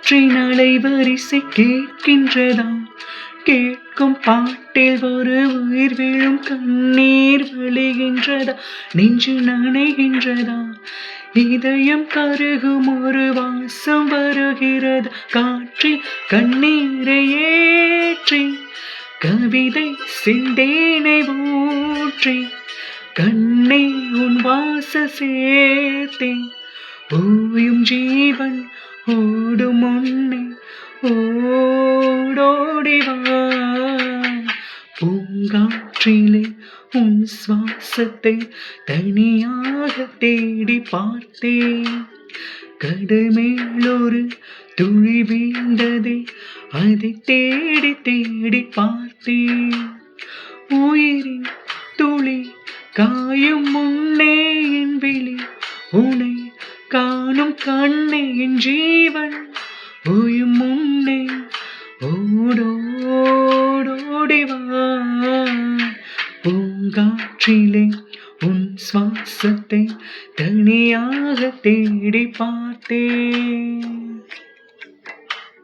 காற்றின் அலைவரிசை கேட்கின்றதா? கேட்கும் பாட்டில் ஒரு உயிர் விழும் கண்ணீர் வழிகின்றதா? நெஞ்சு நனைகின்றதா? இதயம் கருகும் ஒரு வாசம் வருகிறது. காற்றில் கண்ணீரை ஏற்றி கவிதை செந்தேனை ஊற்றி கண்ணை உன் வாச சேர்த்தேன். ஓயும் ஜீவன் ஓடும் முன்னே ஓடோடிவா. பூங்காற்றிலே உன் சுவாசத்தை தனியாக தேடி பார்த்தேன். கடல் மேலொரு துளி வீழ்ந்ததே, அதை தேடி தேடி பார்த்தேன். உயிரின் துளி காயும் முன்னே என் விழி உனை காணும் கண்ணே என் ஜீவன் ஓயும் முன்னே ஓடோடிவா. பூங்காற்றிலே உன் சுவாசத்தை தனியாக தேடி பார்த்தேன்.